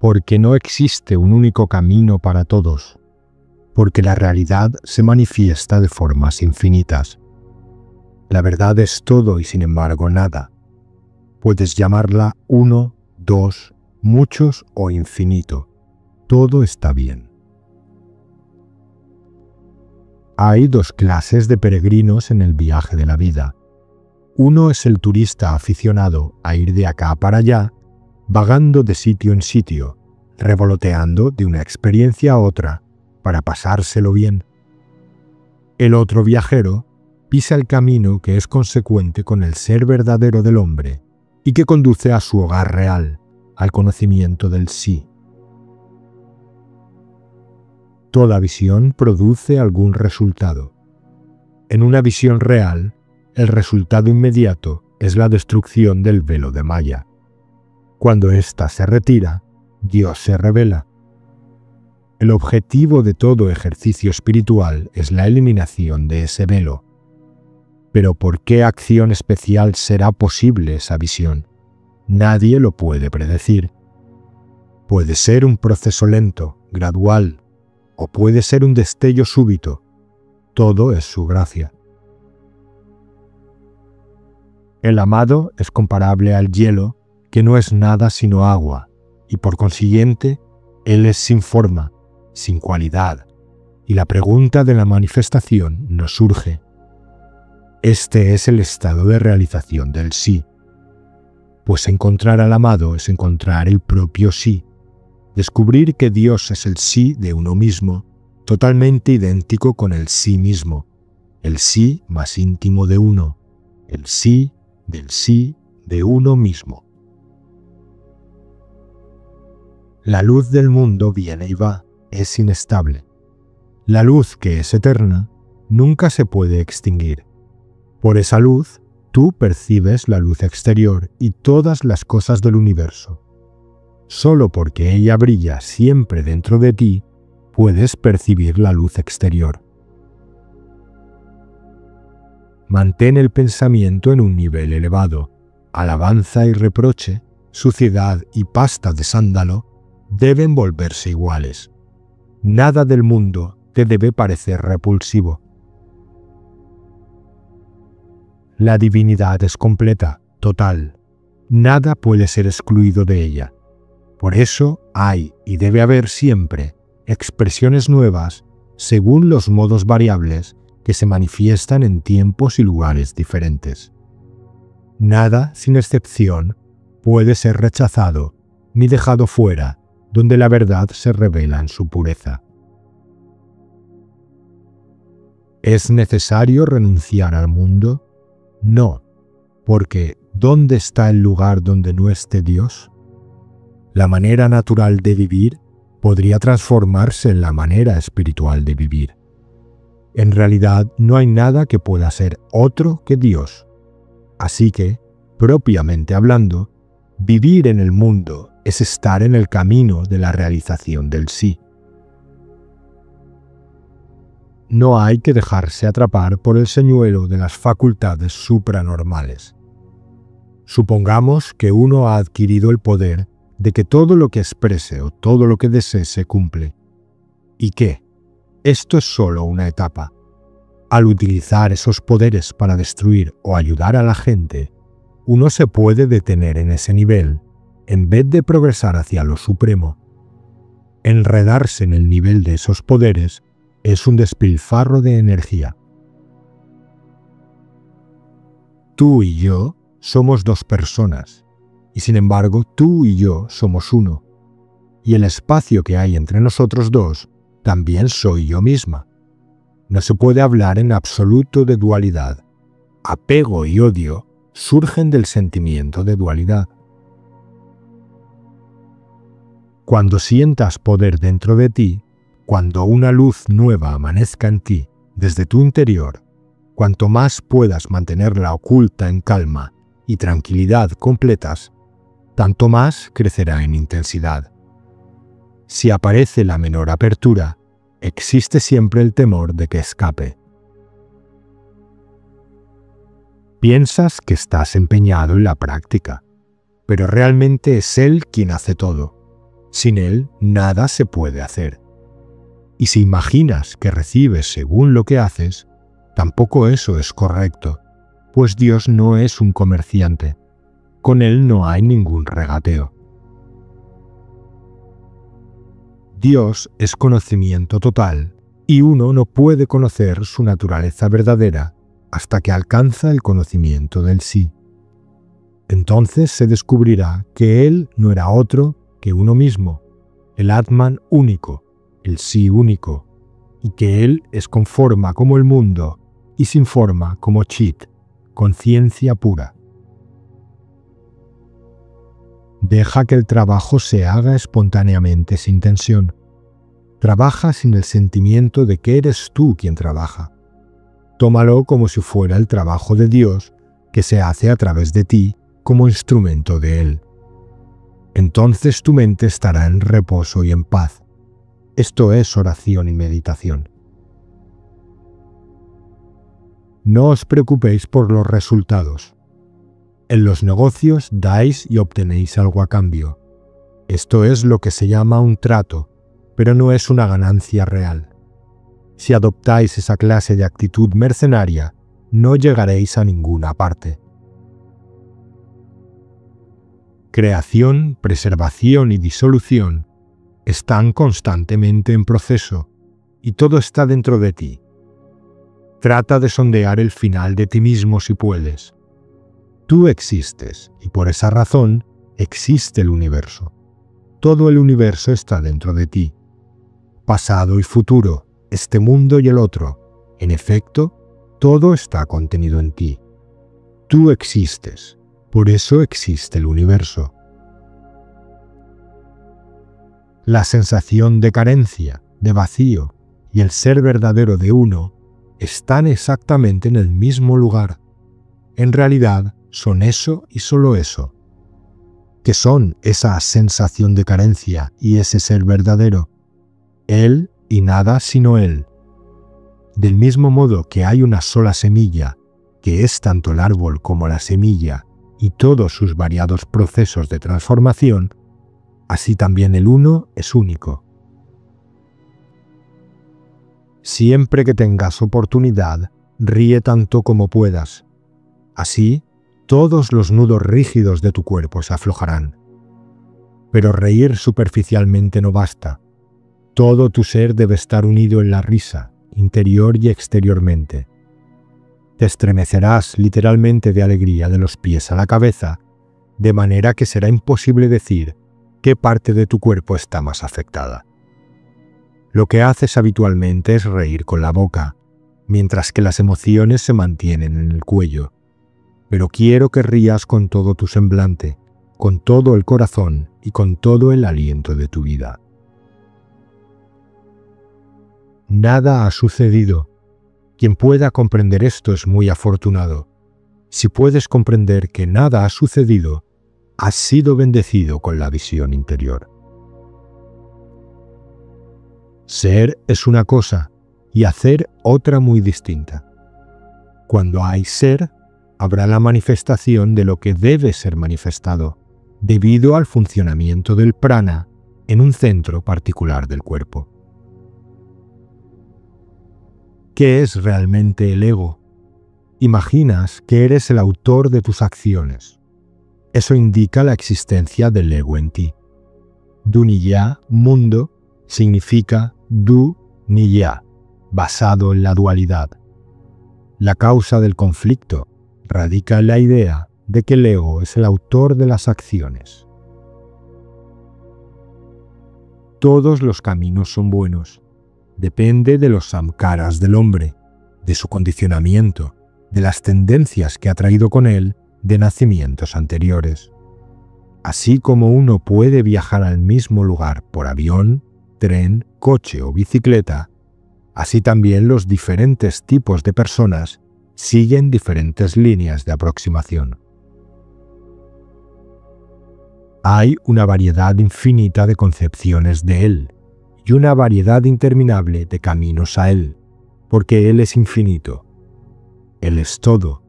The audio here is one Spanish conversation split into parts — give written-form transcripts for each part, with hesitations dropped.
porque no existe un único camino para todos, porque la realidad se manifiesta de formas infinitas. La verdad es todo y sin embargo nada. Puedes llamarla uno, dos, muchos o infinito. Todo está bien. Hay dos clases de peregrinos en el viaje de la vida. Uno es el turista aficionado a ir de acá para allá, vagando de sitio en sitio, revoloteando de una experiencia a otra para pasárselo bien. El otro viajero pisa el camino que es consecuente con el ser verdadero del hombre y que conduce a su hogar real, al conocimiento del sí. Toda visión produce algún resultado. En una visión real, el resultado inmediato es la destrucción del velo de Maya. Cuando ésta se retira, Dios se revela. El objetivo de todo ejercicio espiritual es la eliminación de ese velo. Pero ¿por qué acción especial será posible esa visión? Nadie lo puede predecir. Puede ser un proceso lento, gradual, o puede ser un destello súbito. Todo es su gracia. El amado es comparable al hielo, que no es nada sino agua, y por consiguiente, él es sin forma, sin cualidad, y la pregunta de la manifestación nos surge. Este es el estado de realización del sí, pues encontrar al amado es encontrar el propio sí, descubrir que Dios es el sí de uno mismo, totalmente idéntico con el sí mismo, el sí más íntimo de uno, el sí del sí de uno mismo. La luz del mundo viene y va, es inestable. La luz que es eterna nunca se puede extinguir. Por esa luz, tú percibes la luz exterior y todas las cosas del universo. Solo porque ella brilla siempre dentro de ti, puedes percibir la luz exterior. Mantén el pensamiento en un nivel elevado. Alabanza y reproche, suciedad y pasta de sándalo deben volverse iguales. Nada del mundo te debe parecer repulsivo. La divinidad es completa, total. Nada puede ser excluido de ella. Por eso hay y debe haber siempre expresiones nuevas según los modos variables que se manifiestan en tiempos y lugares diferentes. Nada, sin excepción, puede ser rechazado ni dejado fuera donde la verdad se revela en su pureza. ¿Es necesario renunciar al mundo? No, porque ¿dónde está el lugar donde no esté Dios? La manera natural de vivir podría transformarse en la manera espiritual de vivir. En realidad no hay nada que pueda ser otro que Dios. Así que, propiamente hablando, vivir en el mundo es estar en el camino de la realización del sí. No hay que dejarse atrapar por el señuelo de las facultades supranormales. Supongamos que uno ha adquirido el poder de que todo lo que exprese o todo lo que desee se cumple. ¿Y qué? Esto es solo una etapa. Al utilizar esos poderes para destruir o ayudar a la gente, uno se puede detener en ese nivel, en vez de progresar hacia lo supremo. Enredarse en el nivel de esos poderes es un despilfarro de energía. Tú y yo somos dos personas, y sin embargo tú y yo somos uno, y el espacio que hay entre nosotros dos también soy yo misma. No se puede hablar en absoluto de dualidad. Apego y odio surgen del sentimiento de dualidad. Cuando sientas poder dentro de ti, cuando una luz nueva amanezca en ti desde tu interior, cuanto más puedas mantenerla oculta en calma y tranquilidad completas, tanto más crecerá en intensidad. Si aparece la menor apertura, existe siempre el temor de que escape. Piensas que estás empeñado en la práctica, pero realmente es Él quien hace todo. Sin Él nada se puede hacer. Y si imaginas que recibes según lo que haces, tampoco eso es correcto, pues Dios no es un comerciante. Con Él no hay ningún regateo. Dios es conocimiento total, y uno no puede conocer su naturaleza verdadera hasta que alcanza el conocimiento del sí. Entonces se descubrirá que Él no era otro que uno mismo, el Atman único, el sí único, y que Él es con forma como el mundo y sin forma como Chit, conciencia pura. Deja que el trabajo se haga espontáneamente sin tensión. Trabaja sin el sentimiento de que eres tú quien trabaja. Tómalo como si fuera el trabajo de Dios que se hace a través de ti como instrumento de Él. Entonces tu mente estará en reposo y en paz. Esto es oración y meditación. No os preocupéis por los resultados. En los negocios dais y obtenéis algo a cambio. Esto es lo que se llama un trato, pero no es una ganancia real. Si adoptáis esa clase de actitud mercenaria, no llegaréis a ninguna parte. Creación, preservación y disolución están constantemente en proceso, y todo está dentro de ti. Trata de sondear el final de ti mismo si puedes. Tú existes, y por esa razón existe el universo. Todo el universo está dentro de ti. Pasado y futuro, este mundo y el otro. En efecto, todo está contenido en ti. Tú existes, por eso existe el universo. La sensación de carencia, de vacío y el ser verdadero de uno están exactamente en el mismo lugar. En realidad, son eso y solo eso. ¿Qué son esa sensación de carencia y ese ser verdadero? Él y nada sino Él. Del mismo modo que hay una sola semilla, que es tanto el árbol como la semilla y todos sus variados procesos de transformación, así también el uno es único. Siempre que tengas oportunidad, ríe tanto como puedas. Así, todos los nudos rígidos de tu cuerpo se aflojarán. Pero reír superficialmente no basta. Todo tu ser debe estar unido en la risa, interior y exteriormente. Te estremecerás literalmente de alegría de los pies a la cabeza, de manera que será imposible decir qué parte de tu cuerpo está más afectada. Lo que haces habitualmente es reír con la boca, mientras que las emociones se mantienen en el cuello. Pero quiero que rías con todo tu semblante, con todo el corazón y con todo el aliento de tu vida. Nada ha sucedido. Quien pueda comprender esto es muy afortunado. Si puedes comprender que nada ha sucedido, has sido bendecido con la visión interior. Ser es una cosa y hacer otra muy distinta. Cuando hay ser, habrá la manifestación de lo que debe ser manifestado, debido al funcionamiento del prana en un centro particular del cuerpo. ¿Qué es realmente el ego? Imaginas que eres el autor de tus acciones. Eso indica la existencia del ego en ti. Dunya, mundo, significa du niya, basado en la dualidad. La causa del conflicto radica en la idea de que el ego es el autor de las acciones. Todos los caminos son buenos. Depende de los samskaras del hombre, de su condicionamiento, de las tendencias que ha traído con él de nacimientos anteriores. Así como uno puede viajar al mismo lugar por avión, tren, coche o bicicleta, así también los diferentes tipos de personas siguen diferentes líneas de aproximación. Hay una variedad infinita de concepciones de Él y una variedad interminable de caminos a Él, porque Él es infinito. Él es todo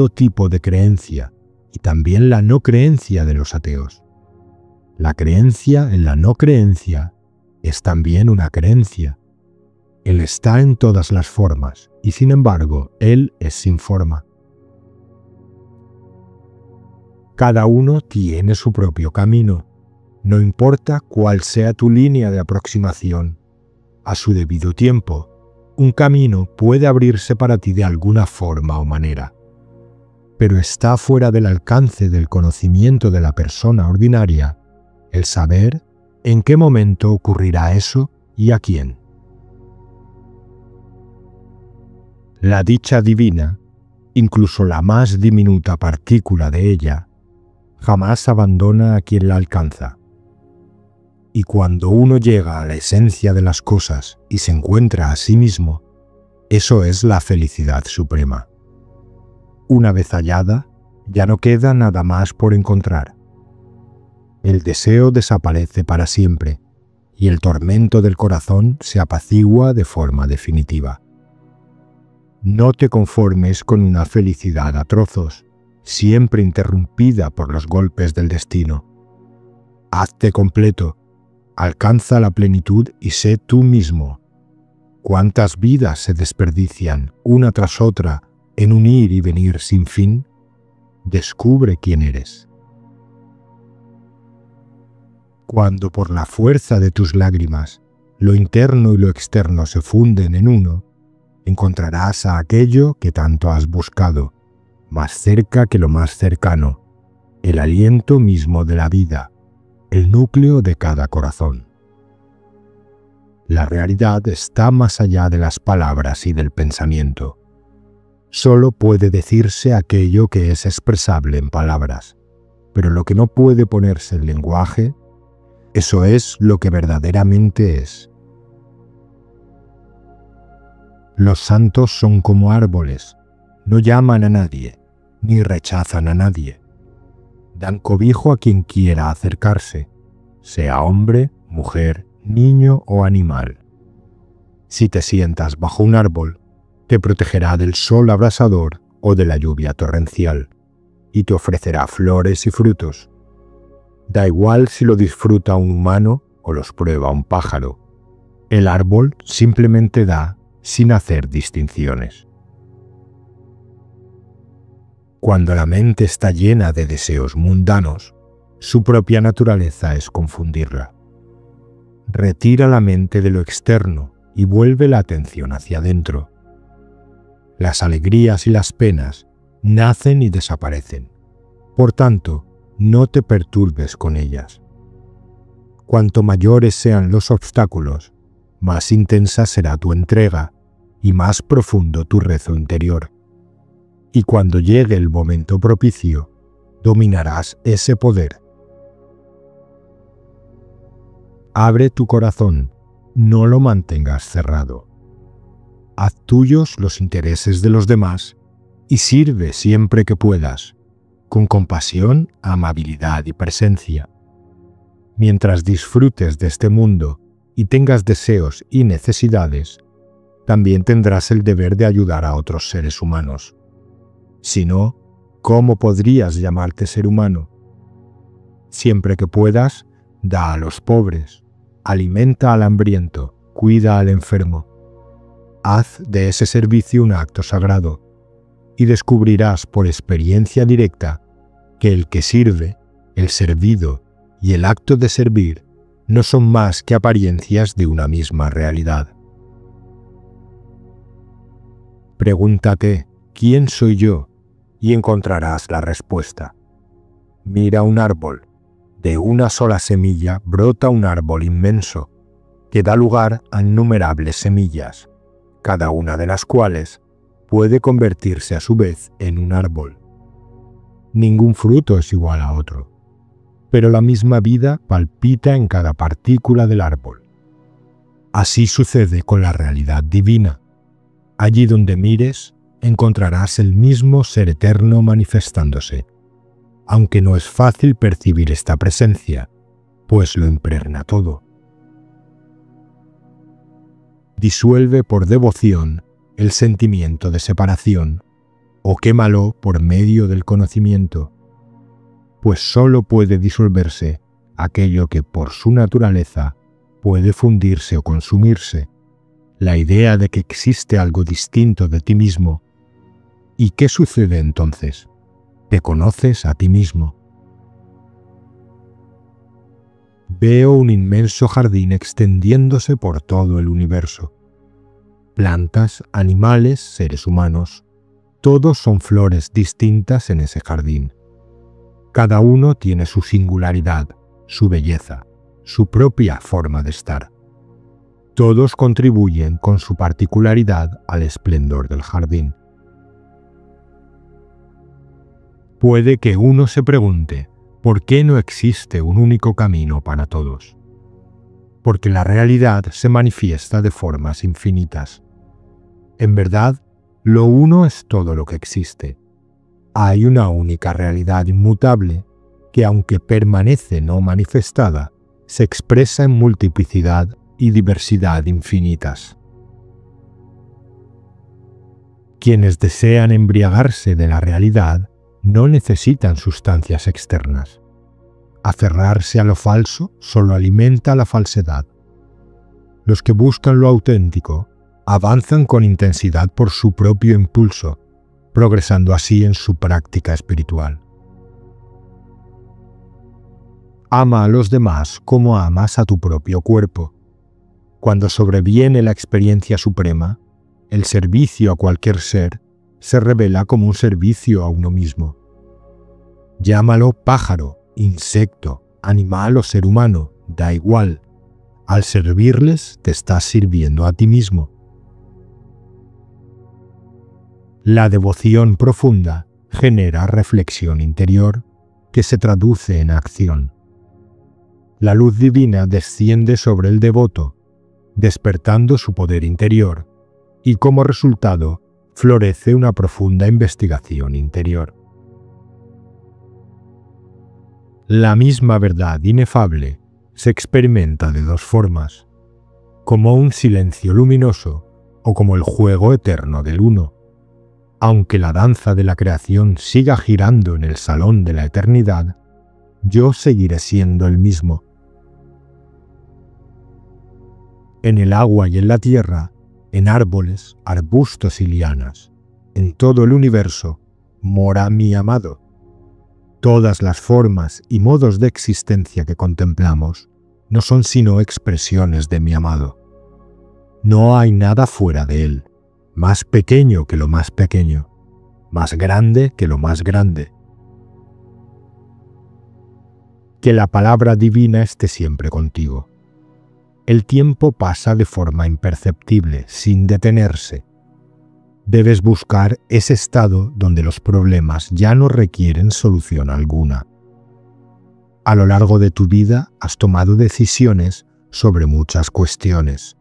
tipo de creencia y también la no creencia de los ateos. La creencia en la no creencia es también una creencia. Él está en todas las formas y sin embargo, Él es sin forma. Cada uno tiene su propio camino, no importa cuál sea tu línea de aproximación. A su debido tiempo, un camino puede abrirse para ti de alguna forma o manera, pero está fuera del alcance del conocimiento de la persona ordinaria el saber en qué momento ocurrirá eso y a quién. La dicha divina, incluso la más diminuta partícula de ella, jamás abandona a quien la alcanza. Y cuando uno llega a la esencia de las cosas y se encuentra a sí mismo, eso es la felicidad suprema. Una vez hallada, ya no queda nada más por encontrar. El deseo desaparece para siempre y el tormento del corazón se apacigua de forma definitiva. No te conformes con una felicidad a trozos, siempre interrumpida por los golpes del destino. Hazte completo, alcanza la plenitud y sé tú mismo. ¿Cuántas vidas se desperdician, una tras otra, en un ir y venir sin fin? Descubre quién eres. Cuando por la fuerza de tus lágrimas, lo interno y lo externo se funden en uno, encontrarás a aquello que tanto has buscado, más cerca que lo más cercano, el aliento mismo de la vida, el núcleo de cada corazón. La realidad está más allá de las palabras y del pensamiento. Solo puede decirse aquello que es expresable en palabras, pero lo que no puede ponerse en lenguaje, eso es lo que verdaderamente es. Los santos son como árboles, no llaman a nadie, ni rechazan a nadie. Dan cobijo a quien quiera acercarse, sea hombre, mujer, niño o animal. Si te sientas bajo un árbol, te protegerá del sol abrasador o de la lluvia torrencial, y te ofrecerá flores y frutos. Da igual si lo disfruta un humano o los prueba un pájaro. El árbol simplemente da sin hacer distinciones. Cuando la mente está llena de deseos mundanos, su propia naturaleza es confundirla. Retira la mente de lo externo y vuelve la atención hacia adentro. Las alegrías y las penas nacen y desaparecen. Por tanto, no te perturbes con ellas. Cuanto mayores sean los obstáculos, más intensa será tu entrega y más profundo tu rezo interior. Y cuando llegue el momento propicio, dominarás ese poder. Abre tu corazón, no lo mantengas cerrado. Haz tuyos los intereses de los demás y sirve siempre que puedas, con compasión, amabilidad y presencia. Mientras disfrutes de este mundo y tengas deseos y necesidades, también tendrás el deber de ayudar a otros seres humanos. Si no, ¿cómo podrías llamarte ser humano? Siempre que puedas, da a los pobres, alimenta al hambriento, cuida al enfermo. Haz de ese servicio un acto sagrado y descubrirás por experiencia directa que el que sirve, el servido y el acto de servir no son más que apariencias de una misma realidad. Pregúntate, ¿quién soy yo? Y encontrarás la respuesta. Mira un árbol. De una sola semilla brota un árbol inmenso, que da lugar a innumerables semillas, cada una de las cuales puede convertirse a su vez en un árbol. Ningún fruto es igual a otro, pero la misma vida palpita en cada partícula del árbol. Así sucede con la realidad divina. Allí donde mires, encontrarás el mismo ser eterno manifestándose, aunque no es fácil percibir esta presencia, pues lo impregna todo. Disuelve por devoción el sentimiento de separación, o quémalo por medio del conocimiento, pues solo puede disolverse aquello que por su naturaleza puede fundirse o consumirse, la idea de que existe algo distinto de ti mismo. ¿Y qué sucede entonces? Te conoces a ti mismo. Veo un inmenso jardín extendiéndose por todo el universo. Plantas, animales, seres humanos, todos son flores distintas en ese jardín. Cada uno tiene su singularidad, su belleza, su propia forma de estar. Todos contribuyen con su particularidad al esplendor del jardín. Puede que uno se pregunte, ¿por qué no existe un único camino para todos? Porque la realidad se manifiesta de formas infinitas. En verdad, lo uno es todo lo que existe. Hay una única realidad inmutable que, aunque permanece no manifestada, se expresa en multiplicidad y diversidad infinitas. Quienes desean embriagarse de la realidad no necesitan sustancias externas. Aferrarse a lo falso solo alimenta la falsedad. Los que buscan lo auténtico avanzan con intensidad por su propio impulso, progresando así en su práctica espiritual. Ama a los demás como amas a tu propio cuerpo. Cuando sobreviene la experiencia suprema, el servicio a cualquier ser se revela como un servicio a uno mismo. Llámalo pájaro, insecto, animal o ser humano, da igual. Al servirles te estás sirviendo a ti mismo. La devoción profunda genera reflexión interior que se traduce en acción. La luz divina desciende sobre el devoto, despertando su poder interior, y como resultado florece una profunda investigación interior. La misma verdad inefable se experimenta de dos formas, como un silencio luminoso o como el juego eterno del uno. Aunque la danza de la creación siga girando en el salón de la eternidad, yo seguiré siendo el mismo. En el agua y en la tierra, en árboles, arbustos y lianas, en todo el universo, mora mi amado. Todas las formas y modos de existencia que contemplamos no son sino expresiones de mi amado. No hay nada fuera de él, más pequeño que lo más pequeño, más grande que lo más grande. Que la palabra divina esté siempre contigo. El tiempo pasa de forma imperceptible, sin detenerse. Debes buscar ese estado donde los problemas ya no requieren solución alguna. A lo largo de tu vida has tomado decisiones sobre muchas cuestiones,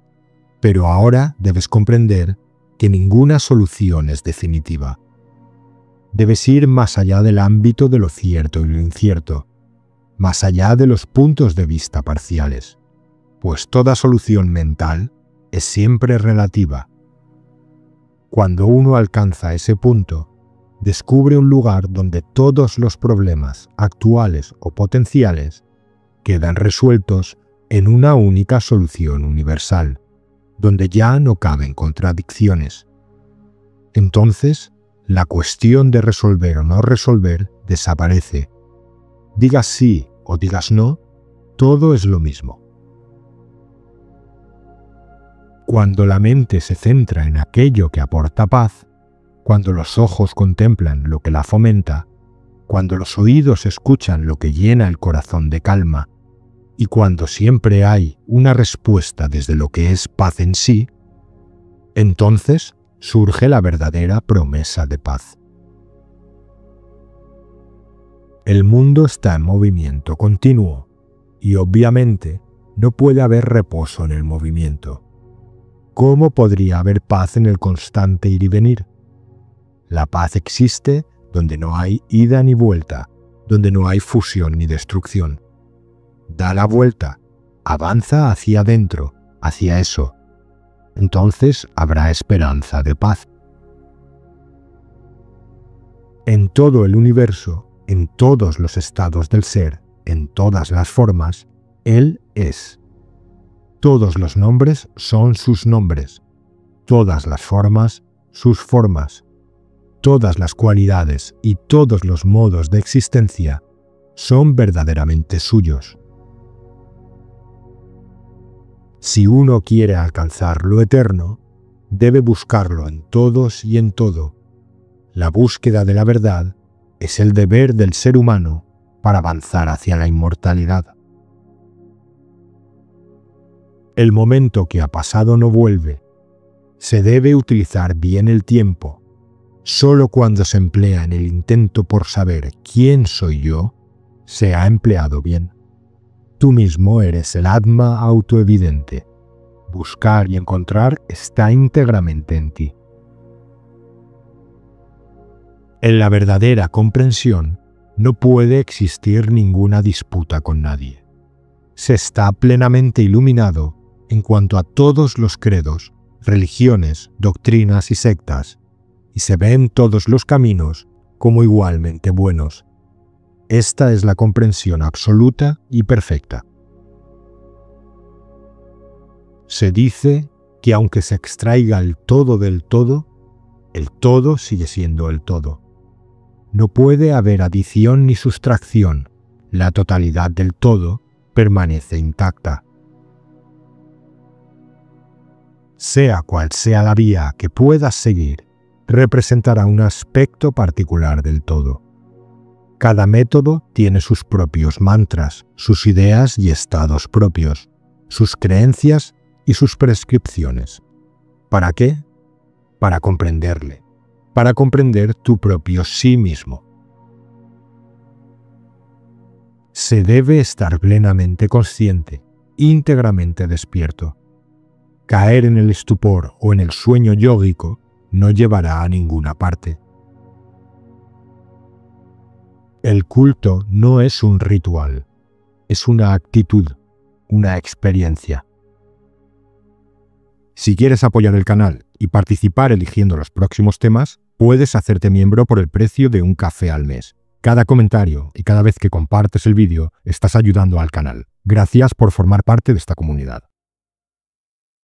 pero ahora debes comprender que ninguna solución es definitiva. Debes ir más allá del ámbito de lo cierto y lo incierto, más allá de los puntos de vista parciales, pues toda solución mental es siempre relativa. Cuando uno alcanza ese punto, descubre un lugar donde todos los problemas actuales o potenciales quedan resueltos en una única solución universal, donde ya no caben contradicciones. Entonces, la cuestión de resolver o no resolver desaparece. Digas sí o digas no, todo es lo mismo. Cuando la mente se centra en aquello que aporta paz, cuando los ojos contemplan lo que la fomenta, cuando los oídos escuchan lo que llena el corazón de calma, y cuando siempre hay una respuesta desde lo que es paz en sí, entonces surge la verdadera promesa de paz. El mundo está en movimiento continuo, y obviamente no puede haber reposo en el movimiento. ¿Cómo podría haber paz en el constante ir y venir? La paz existe donde no hay ida ni vuelta, donde no hay fusión ni destrucción. Da la vuelta, avanza hacia adentro, hacia eso. Entonces habrá esperanza de paz. En todo el universo, en todos los estados del ser, en todas las formas, Él es. Todos los nombres son sus nombres, todas las formas, sus formas. Todas las cualidades y todos los modos de existencia son verdaderamente suyos. Si uno quiere alcanzar lo eterno, debe buscarlo en todos y en todo. La búsqueda de la verdad es el deber del ser humano para avanzar hacia la inmortalidad. El momento que ha pasado no vuelve. Se debe utilizar bien el tiempo. Solo cuando se emplea en el intento por saber quién soy yo, se ha empleado bien. Tú mismo eres el Atma autoevidente. Buscar y encontrar está íntegramente en ti. En la verdadera comprensión no puede existir ninguna disputa con nadie. Se está plenamente iluminado en cuanto a todos los credos, religiones, doctrinas y sectas, y se ven todos los caminos como igualmente buenos. Esta es la comprensión absoluta y perfecta. Se dice que aunque se extraiga el todo del todo, el todo sigue siendo el todo. No puede haber adición ni sustracción, la totalidad del todo permanece intacta. Sea cual sea la vía que puedas seguir, representará un aspecto particular del todo. Cada método tiene sus propios mantras, sus ideas y estados propios, sus creencias y sus prescripciones. ¿Para qué? Para comprenderle, para comprender tu propio sí mismo. Se debe estar plenamente consciente, íntegramente despierto. Caer en el estupor o en el sueño yógico no llevará a ninguna parte. El culto no es un ritual, es una actitud, una experiencia. Si quieres apoyar el canal y participar eligiendo los próximos temas, puedes hacerte miembro por el precio de un café al mes. Cada comentario y cada vez que compartes el vídeo estás ayudando al canal. Gracias por formar parte de esta comunidad.